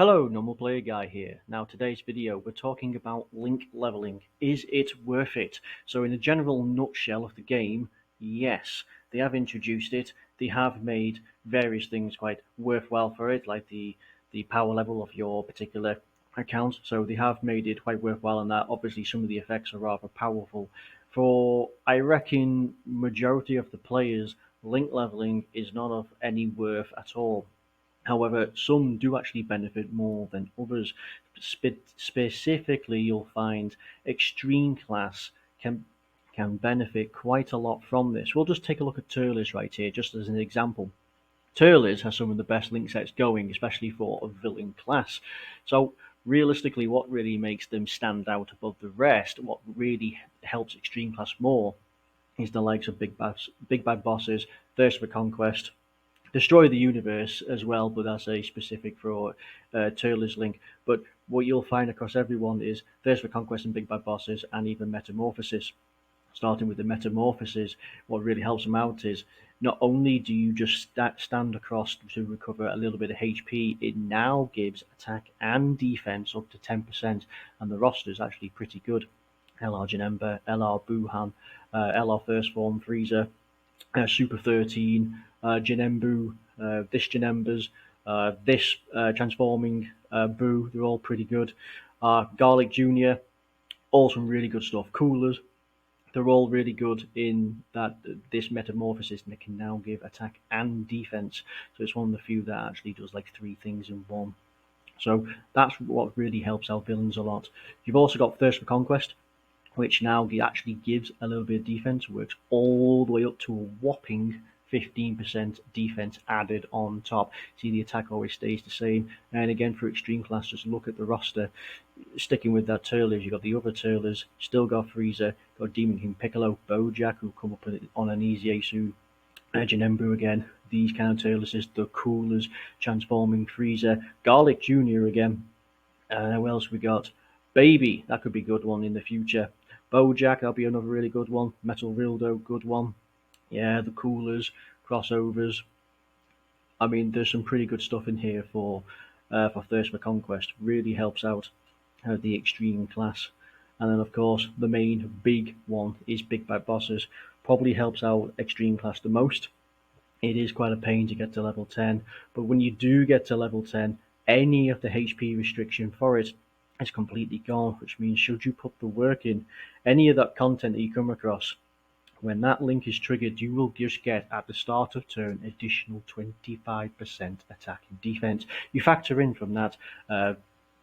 Hello, Normal Player Guy here. Now today's video we're talking about link leveling. Is it worth it? So in a general nutshell of the game, yes. They have introduced it. They have made various things quite worthwhile for it, like the power level of your particular account. So they have made it quite worthwhile in that. Obviously some of the effects are rather powerful. For I reckon majority of the players, link leveling is not of any worth at all. However, some do actually benefit more than others. Specifically, you'll find extreme class can can benefit quite a lot from this. We'll just take a look at Turles right here, just as an example. Turles has some of the best link sets going, especially for a villain class. So realistically, what really makes them stand out above the rest, what really helps extreme class more, is the likes of big bad bosses, Thirst for Conquest, Destroy the Universe as well, but that's a specific for Turles Link. But what you'll find across everyone is Thirst for Conquest and Big Bad Bosses, and even Metamorphosis. Starting with the Metamorphosis, what really helps them out is not only do you just stand across to recover a little bit of HP, it now gives attack and defense up to 10%, and the roster is actually pretty good. LR Janemba, LR Buhan, LR First Form Frieza, Super 13, Janembu, this Janembas, this transforming Boo, they're all pretty good. Garlic Jr., all some really good stuff. Coolers, they're all really good in that this metamorphosis, and they can now give attack and defense. So it's one of the few that actually does like three things in one. So that's what really helps out villains a lot. You've also got Thirst for Conquest, which now actually gives a little bit of defense, works all the way up to a whopping 15% defense added on top. See, the attack always stays the same. And again, for extreme class, just look at the roster. Sticking with that Turles, you've got the other Turles, still got Frieza, got Demon King Piccolo, Bojack, who come up on an Easy Janembu again, these kind of Turleses, the Coolers, transforming Frieza, Garlic Jr. again. Who else we got? Baby, that could be a good one in the future. Bojack, that'll be another really good one. Metal Rildo, good one. Yeah, the Coolers, crossovers. I mean, there's some pretty good stuff in here for Thirst for Conquest. Really helps out the extreme class. And then, of course, the main big one is Big Bad Bosses. Probably helps out extreme class the most. It is quite a pain to get to level 10, but when you do get to level 10, any of the HP restriction for it is completely gone, which means should you put the work in, any of that content that you come across, when that link is triggered, you will just get, at the start of turn, additional 25% attack and defense. You factor in from that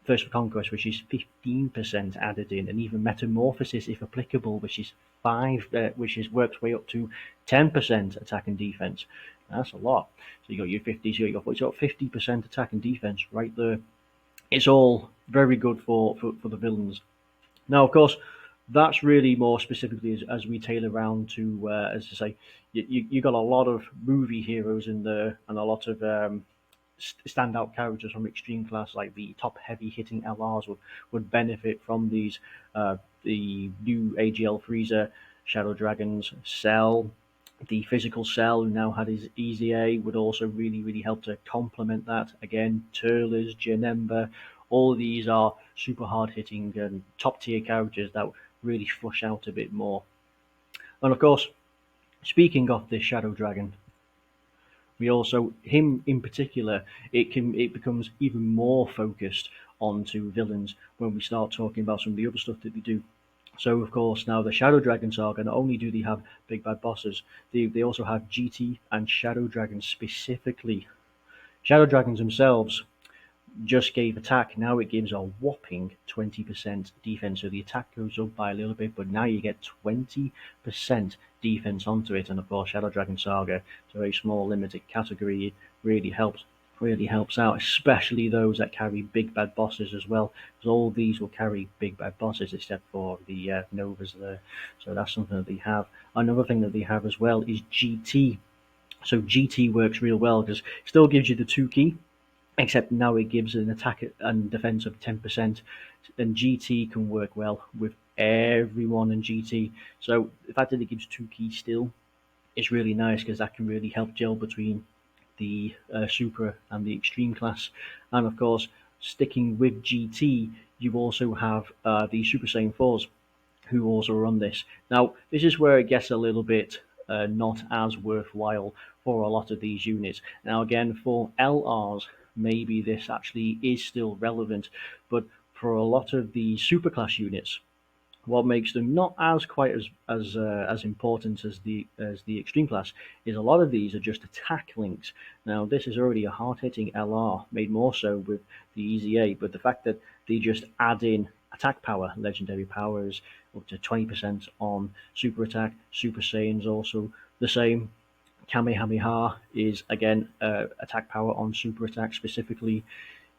Thirst for Conquest, which is 15% added in, and even Metamorphosis, if applicable, which is works way up to 10% attack and defense. That's a lot. So you got your 50, so you got 50% attack and defense right there. It's all very good for the villains. Now, of course, that's really more specifically as we tailor around to, as I say, you got a lot of movie heroes in there and a lot of standout characters from extreme class, like the top heavy hitting LRs would benefit from these. The new AGL Frieza, Shadow Dragons, Cell, the physical Cell, who now had his Easy A, would also really help to complement that. Again, Turles, Janemba, all of these are super hard hitting and top tier characters that really flush out a bit more. And of course, speaking of this Shadow Dragon, we also, him in particular, it becomes even more focused onto villains when we start talking about some of the other stuff that they do. So of course now the Shadow Dragon Saga, not only do they have big bad bosses, they also have GT and Shadow Dragons specifically. Shadow Dragons themselves just gave attack, now it gives a whopping 20% defense. So the attack goes up by a little bit, but now you get 20% defense onto it. And of course, Shadow Dragon Saga, it's a very small, limited category. It really helps out, especially those that carry big bad bosses as well, because all these will carry big bad bosses except for the Novas there. So that's something that they have. Another thing that they have as well is GT. So GT works real well because it still gives you the 2 key, except now it gives an attack and defense of 10%, and GT can work well with everyone in GT. So the fact that it gives 2 keys still is really nice, because that can really help gel between the super and the extreme class. And of course, sticking with GT, you also have the Super Saiyan 4s who also run this. Now, this is where it gets a little bit not as worthwhile for a lot of these units. Now, again, for LRs, maybe this actually is still relevant, but for a lot of the superclass units, what makes them not as quite as important as the extreme class is a lot of these are just attack links. Now this is already a hard hitting LR, made more so with the EZA, but the fact that they just add in attack power, legendary powers up to 20% on super attack, Super Saiyans also the same. Kamehameha is again attack power on super attack specifically.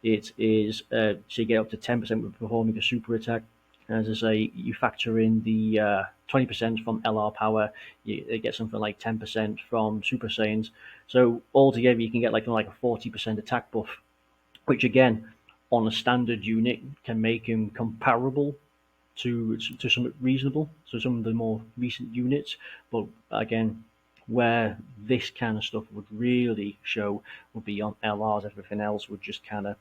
It is so you get up to 10% with performing a super attack. As I say, you factor in the 20% from LR power, you get something like 10% from Super Saiyans. So altogether, you can get like a 40% attack buff, which again, on a standard unit, can make him comparable to some reasonable, so some of the more recent units. But again, where this kind of stuff would really show would be on LRs. Everything else would just kind of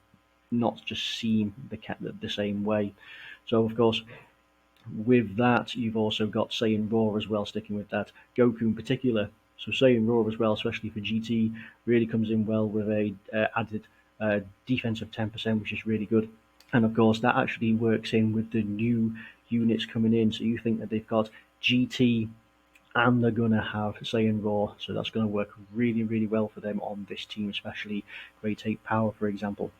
not just seem the same way. So of course, with that, you've also got Saiyan Raw as well, sticking with that. Goku in particular. So Saiyan Raw as well, especially for GT, really comes in well with a added defense of 10%, which is really good. And of course, that actually works in with the new units coming in. So you think that they've got GT and they're going to have Saiyan Raw. So that's going to work really, really well for them on this team, especially Great Ape Power, for example.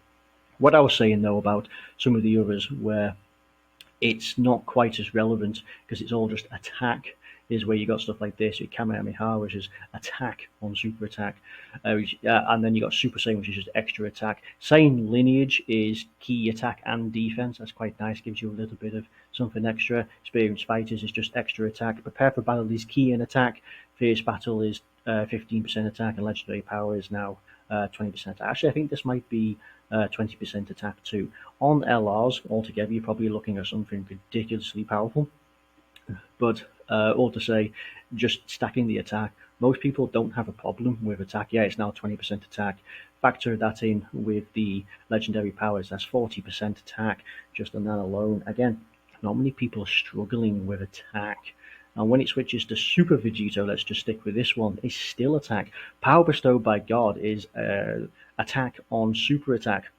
What I was saying, though, about some of the others where it's not quite as relevant because it's all just attack is where you got stuff like this, your Kamehameha, which is attack on super attack, and then you got Super Saiyan, which is just extra attack. Saiyan lineage is key attack and defense. That's quite nice, gives you a little bit of something extra. Experienced Fighters is just extra attack. Prepare for Battle is key in attack. Fierce Battle is 15% attack, and Legendary Power is now 20%. Actually, I think this might be 20% attack too. On LRs altogether, you're probably looking at something ridiculously powerful. But all to say, just stacking the attack. Most people don't have a problem with attack. Yeah, it's now 20% attack. Factor that in with the legendary powers. That's 40% attack just on that alone. Again, not many people are struggling with attack. And when it switches to Super Vegito, let's just stick with this one, is still attack. Power bestowed by God is attack on super attack.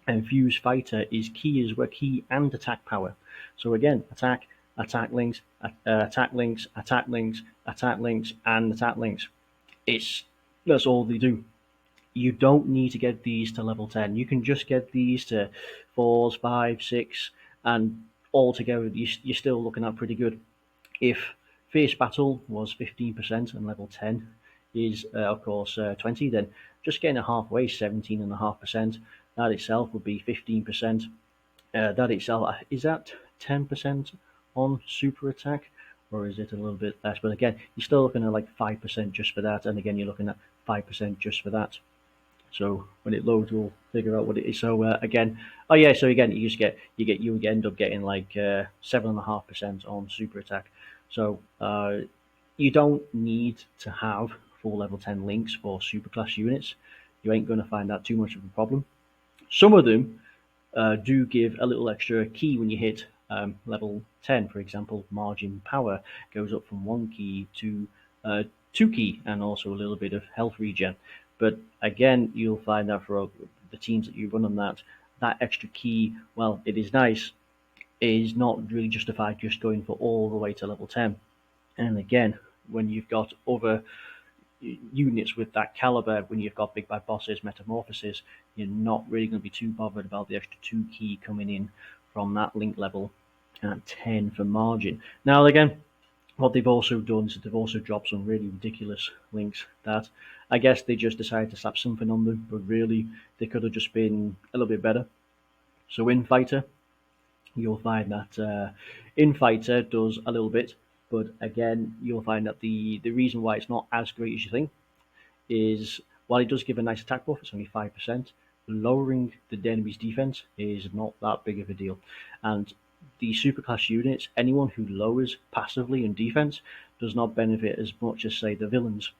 And Fuse Fighter is key and attack power. So again, attack, attack links, attack links, attack links, attack links, and attack links. That's all they do. You don't need to get these to level 10. You can just get these to 4s, 5s, 6, and altogether you're still looking at pretty good. If Fierce Battle was 15% and level 10 is, of course, 20, then just getting a halfway, 17.5%, that itself would be 15%. That itself, is that 10% on super attack, or is it a little bit less? But again, you're still looking at like 5% just for that, and again, you're looking at 5% just for that. So when it loads, we'll figure out what it is. So again, oh yeah, so again, you end up getting like 7.5% on super attack. So you don't need to have full level 10 links for superclass units. You ain't going to find that too much of a problem. Some of them do give a little extra key when you hit level 10. For example, Margin Power goes up from 1 key to 2 key, and also a little bit of health regen. But again, you'll find that for the teams that you run on that extra key, well, it is nice, is not really justified just going for all the way to level 10. And again, when you've got other units with that caliber, when you've got big bad bosses, metamorphoses, you're not really going to be too bothered about the extra 2 key coming in from that link level at 10 for margin. Now again, what they've also done is they've also dropped some really ridiculous links that I guess they just decided to slap something on them, but really they could have just been a little bit better. So in Fighter, you'll find that in Fighter does a little bit, but again, you'll find that the reason why it's not as great as you think is while it does give a nice attack buff, it's only 5%, lowering the enemy's defense is not that big of a deal. And the superclass units, anyone who lowers passively in defense does not benefit as much as, say, the villains,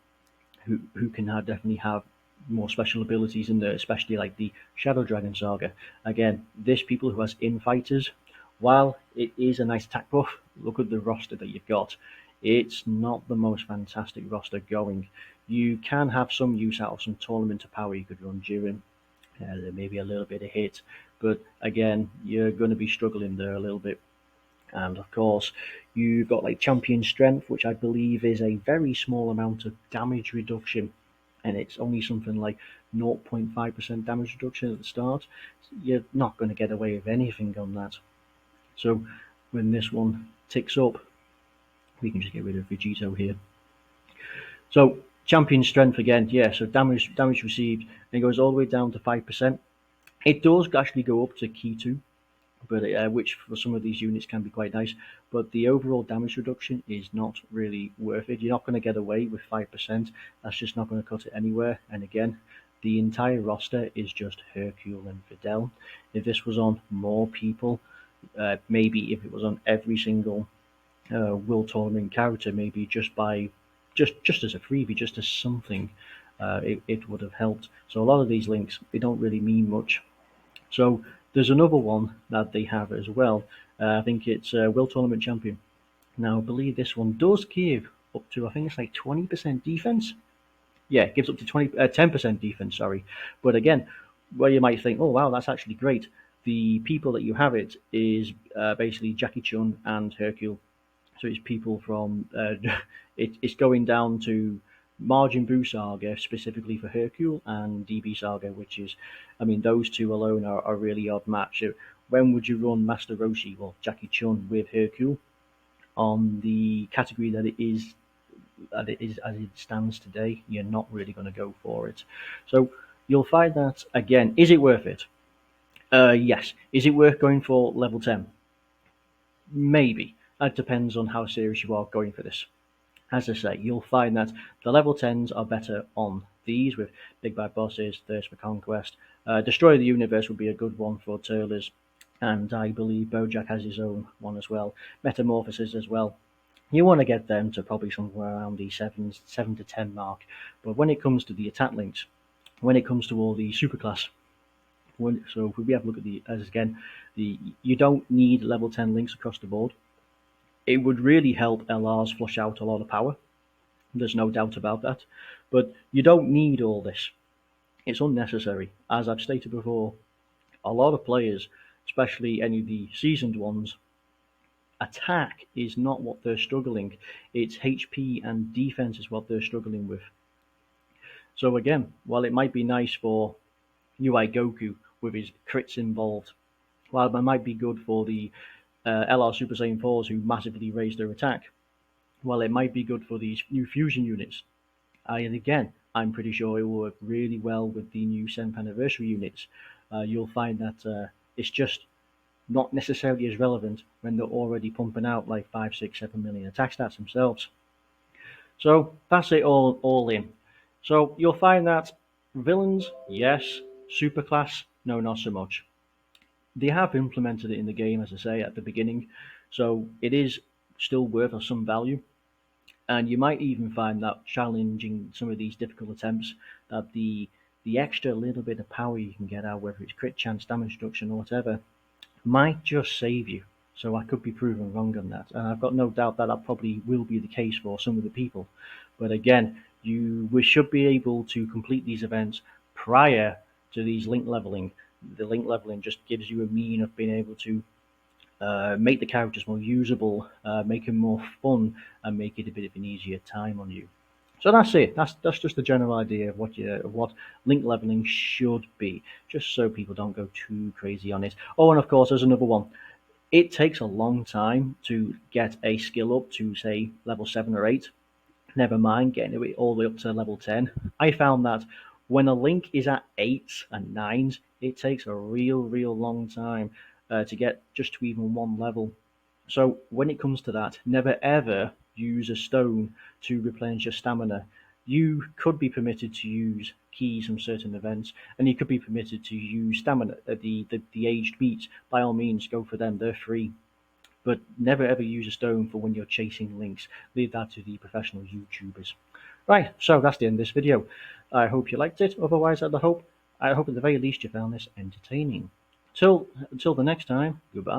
who can definitely have more special abilities in there, especially like the Shadow Dragon Saga. Again, this people who has infighters, while it is a nice attack buff, look at the roster that you've got. It's not the most fantastic roster going. You can have some use out of some tournament of power you could run during. There may be a little bit of hit, but again, you're going to be struggling there a little bit. And of course, you've got like champion strength, which I believe is a very small amount of damage reduction, and it's only something like 0.5% damage reduction at the start. You're not going to get away with anything on that. So when this one ticks up, we can just get rid of Vegito here. So champion strength again, yeah. So damage received, and it goes all the way down to 5%. It does actually go up to key 2, but which for some of these units can be quite nice. But the overall damage reduction is not really worth it. You're not going to get away with 5%. That's just not going to cut it anywhere. And again, the entire roster is just Hercule and Videl. If this was on more people, maybe if it was on every single World Tournament character, maybe just as a freebie, just as something, it would have helped. So a lot of these links, they don't really mean much. So there's another one that they have as well. I think it's World Tournament Champion. Now I believe this one does give up to, I think it's like 20% defense. Yeah, it gives up to 10% defense. Sorry, but again, where you might think, oh wow, that's actually great. The people that you have it is basically Jackie Chun and Hercule. So it's people from it's going down to Majin Buu Saga specifically for Hercule and DB Saga, which is, I mean, those two alone are a really odd match. When would you run Master Roshi, well, Jackie Chun with Hercule on the category that it is as it stands today? You're not really going to go for it. So you'll find that again. Is it worth it? Yes. Is it worth going for level 10? Maybe. That depends on how serious you are going for this. As I say, you'll find that the level 10s are better on these with Big Bad Bosses, Thirst for Conquest. Destroy the Universe would be a good one for Turles, and I believe Bojack has his own one as well. Metamorphosis as well. You want to get them to probably somewhere around the 7 to 10 mark. But when it comes to the attack links, when it comes to all the superclass, so if we have a look at you don't need level 10 links across the board. It would really help LRs flush out a lot of power. There's no doubt about that. But you don't need all this. It's unnecessary. As I've stated before, a lot of players, especially any of the seasoned ones, attack is not what they're struggling. It's HP and defense is what they're struggling with. So again, while it might be nice for UI Goku with his crits involved, while it might be good for the LR Super Saiyan 4s who massively raise their attack, while it might be good for these new fusion units, and again, I'm pretty sure it will work really well with the new Senp Anniversary units. You'll find that it's just not necessarily as relevant when they're already pumping out like 5, 6, 7 million attack stats themselves. So that's it all in. So you'll find that villains, yes. Superclass, no, not so much. They have implemented it in the game, as I say, at the beginning, so it is still worth some value. And you might even find that challenging some of these difficult attempts, that the extra little bit of power you can get out, whether it's crit chance, damage reduction, or whatever, might just save you. So I could be proven wrong on that, and I've got no doubt that that probably will be the case for some of the people. But again, we should be able to complete these events prior to these link leveling. The link leveling just gives you a mean of being able to make the characters more usable, make them more fun, and make it a bit of an easier time on you. So that's it. That's just the general idea of what link leveling should be, just so people don't go too crazy on it. Oh, and of course, there's another one. It takes a long time to get a skill up to say level 7 or 8. Never mind getting it all the way up to level 10. I found that when a link is at 8s and 9s, it takes a real long time to get just to even one level. So when it comes to that, never ever use a stone to replenish your stamina. You could be permitted to use keys from certain events, and you could be permitted to use stamina, the aged meats. By all means, go for them, they're free. But never ever use a stone for when you're chasing links. Leave that to the professional YouTubers. Right, so that's the end of this video. I hope you liked it. Otherwise, I hope at the very least you found this entertaining. Till the next time, goodbye.